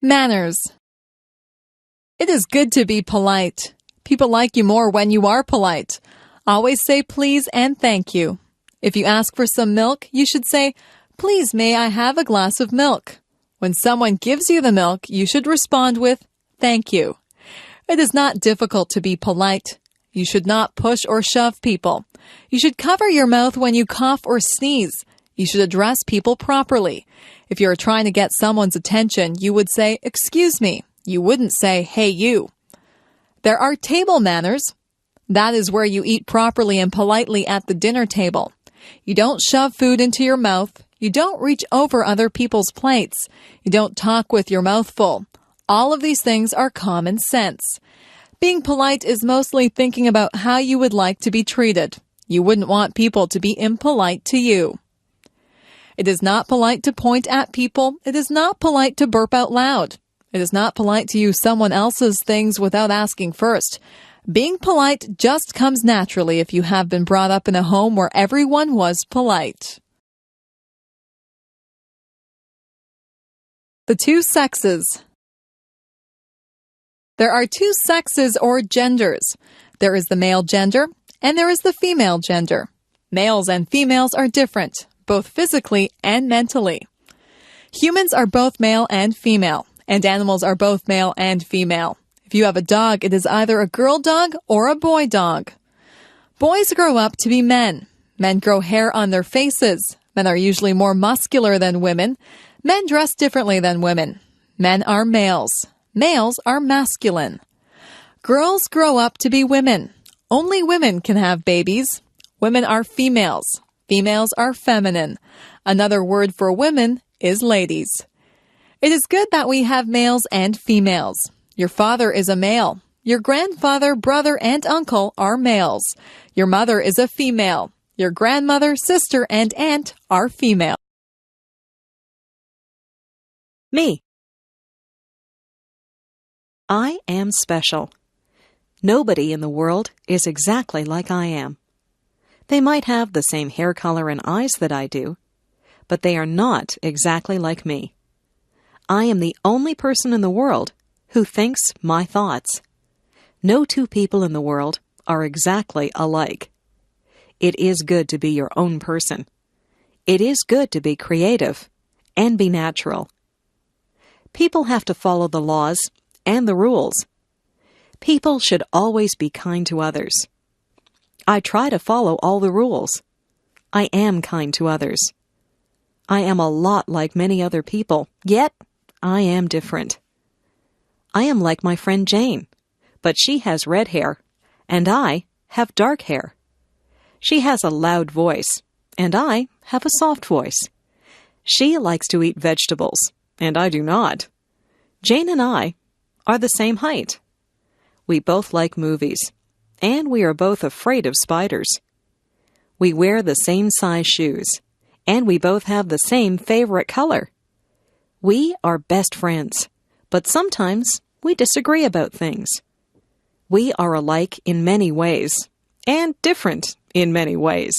Manners. It is good to be polite. People like you more when you are polite. Always say please and thank you. If you ask for some milk, you should say, "Please, may I have a glass of milk?" When someone gives you the milk, you should respond with, "Thank you." It is not difficult to be polite. You should not push or shove people. You should cover your mouth when you cough or sneeze. You should address people properly. If you are trying to get someone's attention, you would say, "Excuse me." You wouldn't say, "Hey, you." There are table manners. That is where you eat properly and politely at the dinner table. You don't shove food into your mouth. You don't reach over other people's plates. You don't talk with your mouth full. All of these things are common sense. Being polite is mostly thinking about how you would like to be treated. You wouldn't want people to be impolite to you. It is not polite to point at people. It is not polite to burp out loud. It is not polite to use someone else's things without asking first. Being polite just comes naturally if you have been brought up in a home where everyone was polite. The two sexes. There are two sexes or genders. There is the male gender and there is the female gender. Males and females are different, both physically and mentally. Humans are both male and female, and animals are both male and female. If you have a dog, it is either a girl dog or a boy dog. Boys grow up to be men. Men grow hair on their faces. Men are usually more muscular than women. Men dress differently than women. Men are males. Males are masculine. Girls grow up to be women. Only women can have babies. Women are females. Females are feminine. Another word for women is ladies. It is good that we have males and females. Your father is a male. Your grandfather, brother, and uncle are males. Your mother is a female. Your grandmother, sister, and aunt are female. Me. I am special. Nobody in the world is exactly like I am. They might have the same hair color and eyes that I do, but they are not exactly like me. I am the only person in the world who thinks my thoughts. No two people in the world are exactly alike. It is good to be your own person. It is good to be creative and be natural. People have to follow the laws and the rules. People should always be kind to others. I try to follow all the rules. I am kind to others. I am a lot like many other people, yet I am different. I am like my friend Jane, but she has red hair, and I have dark hair. She has a loud voice, and I have a soft voice. She likes to eat vegetables, and I do not. Jane and I are the same height. We both like movies, and we are both afraid of spiders. We wear the same size shoes, and we both have the same favorite color. We are best friends, but sometimes we disagree about things. We are alike in many ways, and different in many ways.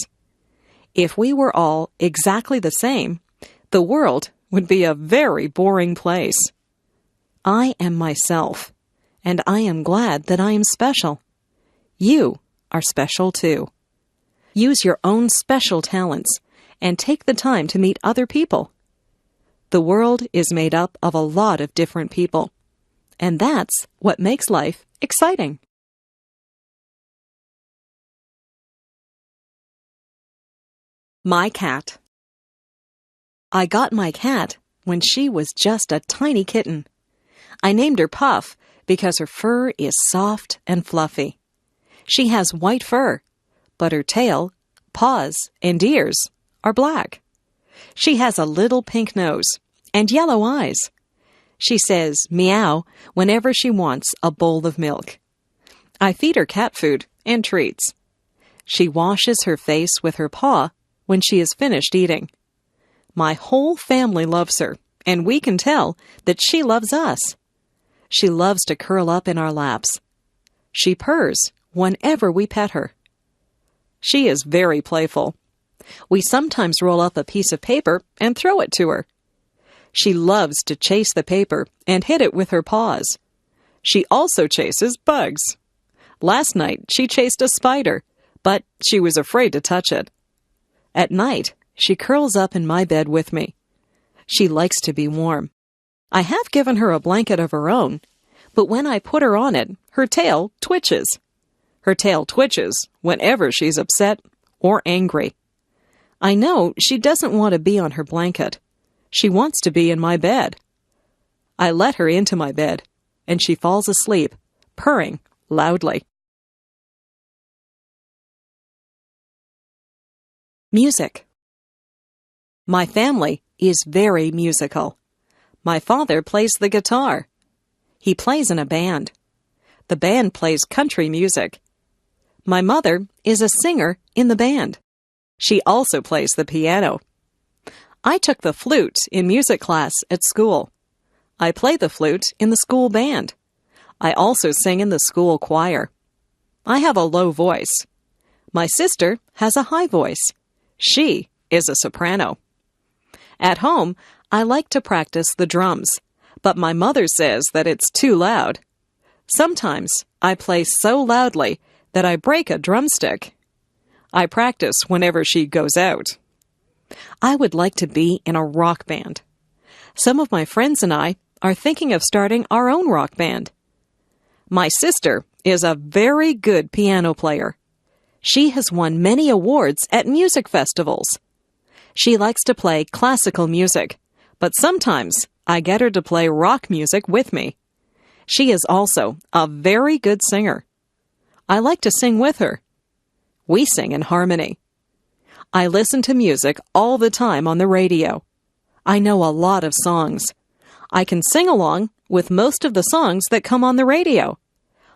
If we were all exactly the same, the world would be a very boring place. I am myself, and I am glad that I am special. You are special too. Use your own special talents and take the time to meet other people. The world is made up of a lot of different people, and that's what makes life exciting. My cat. I got my cat when she was just a tiny kitten. I named her Puff because her fur is soft and fluffy. She has white fur, but her tail, paws, and ears are black. She has a little pink nose and yellow eyes. She says meow whenever she wants a bowl of milk. I feed her cat food and treats. She washes her face with her paw when she is finished eating. My whole family loves her, and we can tell that she loves us. She loves to curl up in our laps. She purrs whenever we pet her. She is very playful. We sometimes roll up a piece of paper and throw it to her. She loves to chase the paper and hit it with her paws. She also chases bugs. Last night, she chased a spider, but she was afraid to touch it. At night, she curls up in my bed with me. She likes to be warm. I have given her a blanket of her own, but when I put her on it, her tail twitches. Her tail twitches whenever she's upset or angry. I know she doesn't want to be on her blanket. She wants to be in my bed. I let her into my bed, and she falls asleep, purring loudly. Music. My family is very musical. My father plays the guitar. He plays in a band. The band plays country music. My mother is a singer in the band. She also plays the piano. I took the flute in music class at school. I play the flute in the school band. I also sing in the school choir. I have a low voice. My sister has a high voice. She is a soprano. At home, I like to practice the drums, but my mother says that it's too loud. Sometimes I play so loudly that I break a drumstick. I practice whenever she goes out. I would like to be in a rock band. Some of my friends and I are thinking of starting our own rock band. My sister is a very good piano player. She has won many awards at music festivals. She likes to play classical music, but sometimes I get her to play rock music with me. She is also a very good singer. I like to sing with her. We sing in harmony. I listen to music all the time on the radio. I know a lot of songs. I can sing along with most of the songs that come on the radio.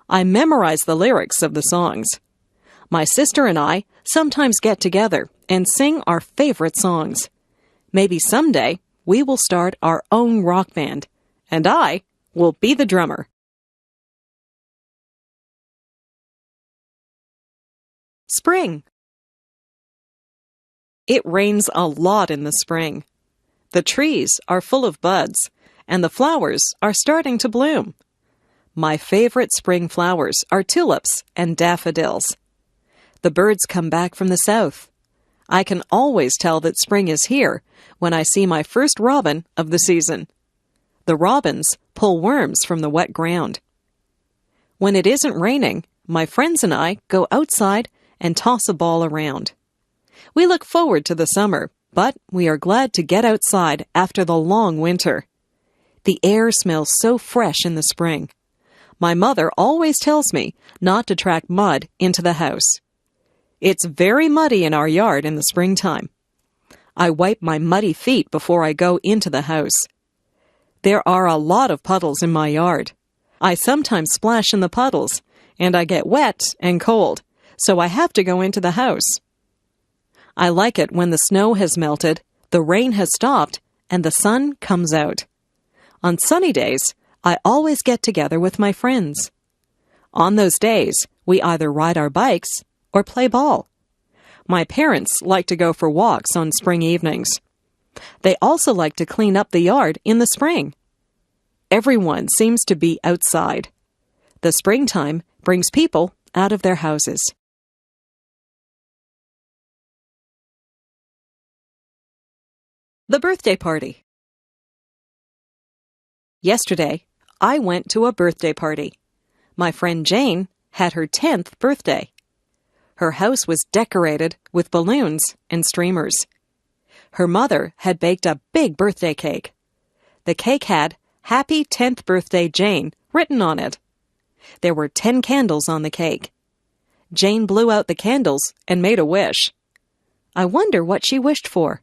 I memorize the lyrics of the songs. My sister and I sometimes get together and sing our favorite songs. Maybe someday we will start our own rock band, and I will be the drummer. Spring. It rains a lot in the spring. The trees are full of buds, and the flowers are starting to bloom. My favorite spring flowers are tulips and daffodils. The birds come back from the south. I can always tell that spring is here when I see my first robin of the season. The robins pull worms from the wet ground. When it isn't raining, my friends and I go outside and toss a ball around. We look forward to the summer, but we are glad to get outside after the long winter. The air smells so fresh in the spring. My mother always tells me not to track mud into the house. It's very muddy in our yard in the springtime. I wipe my muddy feet before I go into the house. There are a lot of puddles in my yard. I sometimes splash in the puddles, and I get wet and cold, so I have to go into the house. I like it when the snow has melted, the rain has stopped, and the sun comes out. On sunny days, I always get together with my friends. On those days, we either ride our bikes or play ball. My parents like to go for walks on spring evenings. They also like to clean up the yard in the spring. Everyone seems to be outside. The springtime brings people out of their houses. The birthday party. Yesterday, I went to a birthday party. My friend Jane had her 10th birthday. Her house was decorated with balloons and streamers. Her mother had baked a big birthday cake. The cake had "Happy 10th Birthday, Jane" written on it. There were 10 candles on the cake. Jane blew out the candles and made a wish. I wonder what she wished for.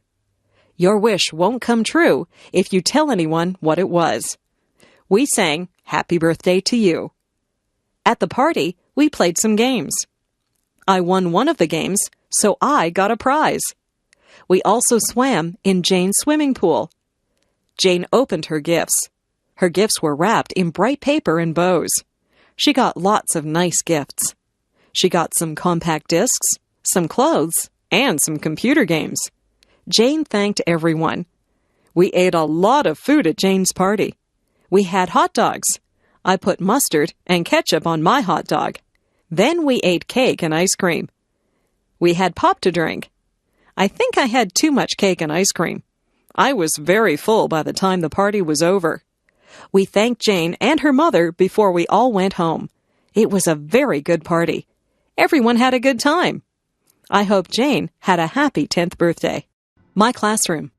Your wish won't come true if you tell anyone what it was. We sang "Happy Birthday to You." At the party, we played some games. I won one of the games, so I got a prize. We also swam in Jane's swimming pool. Jane opened her gifts. Her gifts were wrapped in bright paper and bows. She got lots of nice gifts. She got some compact discs, some clothes, and some computer games. Jane thanked everyone. We ate a lot of food at Jane's party. We had hot dogs. I put mustard and ketchup on my hot dog. Then we ate cake and ice cream. We had pop to drink. I think I had too much cake and ice cream. I was very full by the time the party was over. We thanked Jane and her mother before we all went home. It was a very good party. Everyone had a good time. I hope Jane had a happy 10th birthday. My classroom.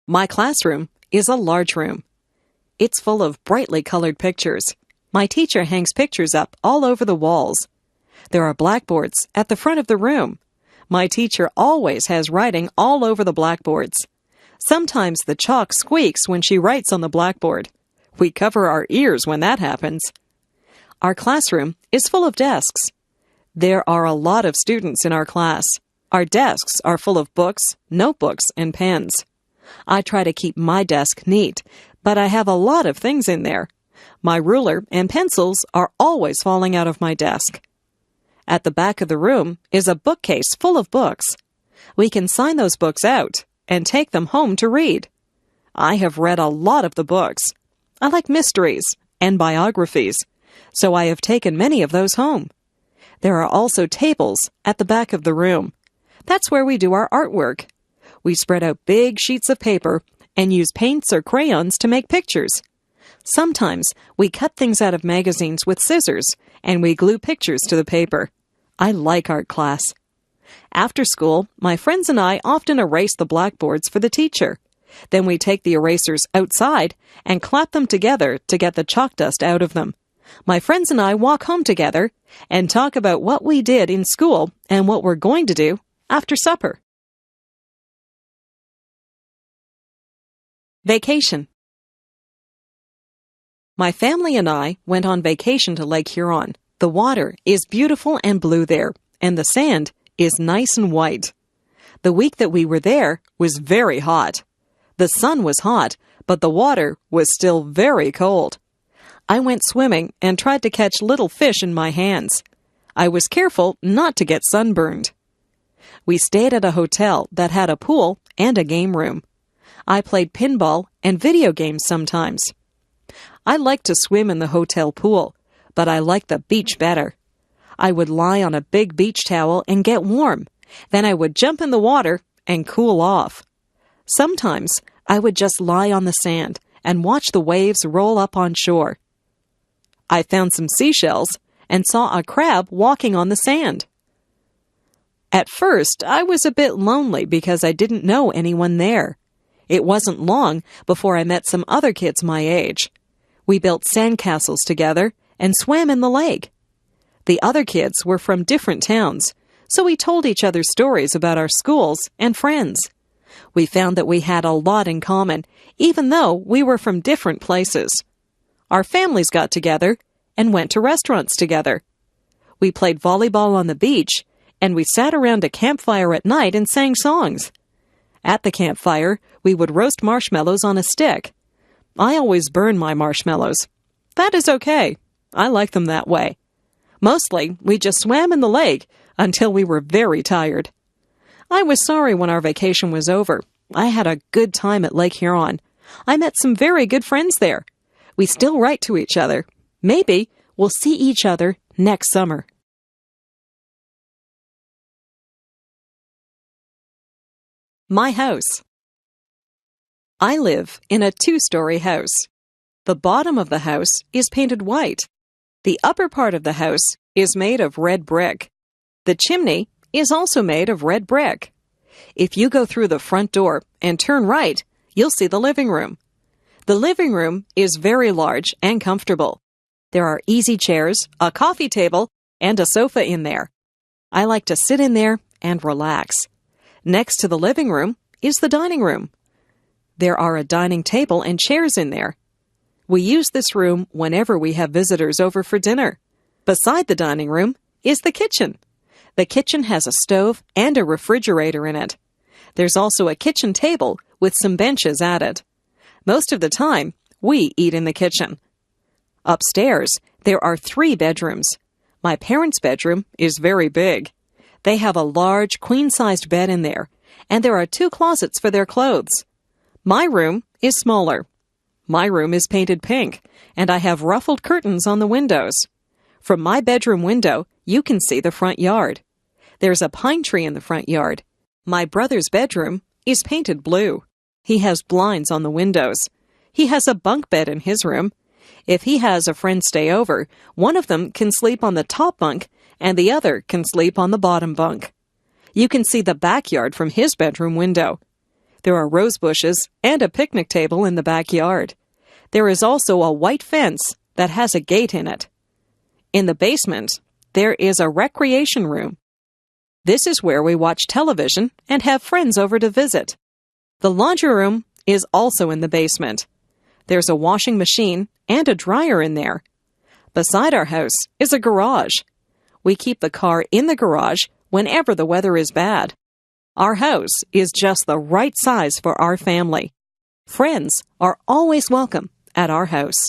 My classroom is a large room. It's full of brightly colored pictures. My teacher hangs pictures up all over the walls. There are blackboards at the front of the room. My teacher always has writing all over the blackboards. Sometimes the chalk squeaks when she writes on the blackboard. We cover our ears when that happens. Our classroom is full of desks. There are a lot of students in our class. Our desks are full of books, notebooks, and pens. I try to keep my desk neat, but I have a lot of things in there. My ruler and pencils are always falling out of my desk. At the back of the room is a bookcase full of books. We can sign those books out and take them home to read. I have read a lot of the books. I like mysteries and biographies, so I have taken many of those home. There are also tables at the back of the room. That's where we do our artwork. We spread out big sheets of paper and use paints or crayons to make pictures. Sometimes we cut things out of magazines with scissors and we glue pictures to the paper. I like art class. After school, my friends and I often erase the blackboards for the teacher. Then we take the erasers outside and clap them together to get the chalk dust out of them. My friends and I walk home together and talk about what we did in school and what we're going to do after supper. Vacation. My family and I went on vacation to Lake Huron. The water is beautiful and blue there, and the sand is nice and white. The week that we were there was very hot. The sun was hot, but the water was still very cold. I went swimming and tried to catch little fish in my hands. I was careful not to get sunburned. We stayed at a hotel that had a pool and a game room. I played pinball and video games sometimes. I liked to swim in the hotel pool, but I liked the beach better. I would lie on a big beach towel and get warm. Then I would jump in the water and cool off. Sometimes I would just lie on the sand and watch the waves roll up on shore. I found some seashells and saw a crab walking on the sand. At first, I was a bit lonely because I didn't know anyone there. It wasn't long before I met some other kids my age. We built sandcastles together and swam in the lake. The other kids were from different towns, so we told each other stories about our schools and friends. We found that we had a lot in common, even though we were from different places. Our families got together and went to restaurants together. We played volleyball on the beach, and we sat around a campfire at night and sang songs. At the campfire, we would roast marshmallows on a stick. I always burn my marshmallows. That is okay. I like them that way. Mostly, we just swam in the lake until we were very tired. I was sorry when our vacation was over. I had a good time at Lake Huron. I met some very good friends there. We still write to each other. Maybe we'll see each other next summer. My house. I live in a 2-story house. The bottom of the house is painted white. The upper part of the house is made of red brick. The chimney is also made of red brick. If you go through the front door and turn right, you'll see the living room. The living room is very large and comfortable. There are easy chairs, a coffee table, and a sofa in there. I like to sit in there and relax. Next to the living room is the dining room. There are a dining table and chairs in there. We use this room whenever we have visitors over for dinner. Beside the dining room is the kitchen. The kitchen has a stove and a refrigerator in it. There's also a kitchen table with some benches at it. Most of the time, we eat in the kitchen. Upstairs, there are 3 bedrooms. My parents' bedroom is very big. They have a large, queen-sized bed in there, And there are 2 closets for their clothes. My room is smaller. My room is painted pink, and I have ruffled curtains on the windows. From my bedroom window, you can see the front yard. There's a pine tree in the front yard. My brother's bedroom is painted blue. He has blinds on the windows. He has a bunk bed in his room. If he has a friend stay over, one of them can sleep on the top bunk and the other can sleep on the bottom bunk. You can see the backyard from his bedroom window. There are rose bushes and a picnic table in the backyard. There is also a white fence that has a gate in it. In the basement, there is a recreation room. This is where we watch television and have friends over to visit. The laundry room is also in the basement. There's a washing machine and a dryer in there. Beside our house is a garage. We keep the car in the garage whenever the weather is bad. Our house is just the right size for our family. Friends are always welcome at our house.